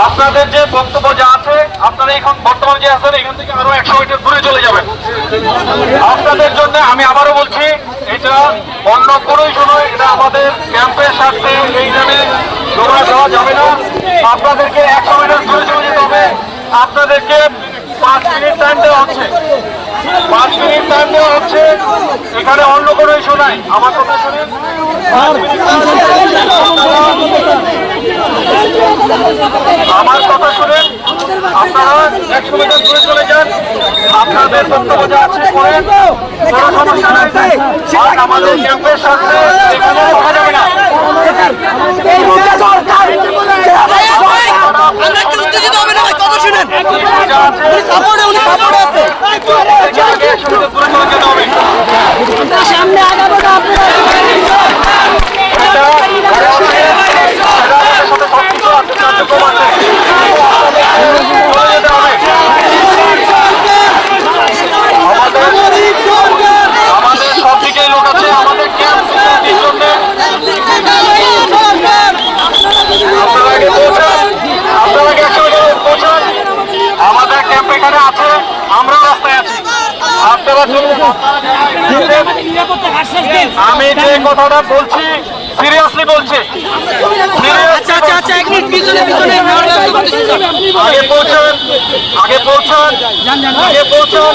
আপনাদের যে বক্তব্য যা আছে, আপনারা এখন বর্তমানে যে আছেন এখান থেকে আরো 100 মিটার দূরে চলে যাবেন। আপনাদের জন্য আমি আবারও বলছি, এটা অন্য কোনো ইস্যু নয়, এটা আমাদের ক্যাম্পের স্বার্থে এইখানে জমা দেওয়া যাবে না। আপনাদেরকে 100 মিটার দূরে চলে যেতে হবে। আপনাদেরকে 5 মিনিট টাইম দেওয়া হচ্ছে, 5 মিনিট টাইম দেওয়া হচ্ছে। এখানে অন্য কোনো ইস্যু নাই। আমার কথা শুনেন, আমার কথা শুনেন, আপনারা 100 মিটার দূরে চলে যান। আপনাদের বক্তব্য যা আছে করেন, কোনো সমস্যা নাই। আর আমাদের ক্যাম্পের সাথে এখানে করা যাবে না। সামনে আগাবো না আমাদের সব দিকে লোক আছে, আমাদের ক্যাম্প আপনারা পৌঁছান। আমাদের ক্যাম্প এখানে আছে, আমরা রাস্তায় আছি। আপনারা আমি যে কথাটা বলছি সিরিয়াসলি বলছি, আগে পৌঁছান, আগে পৌঁছান, আগে পৌঁছান।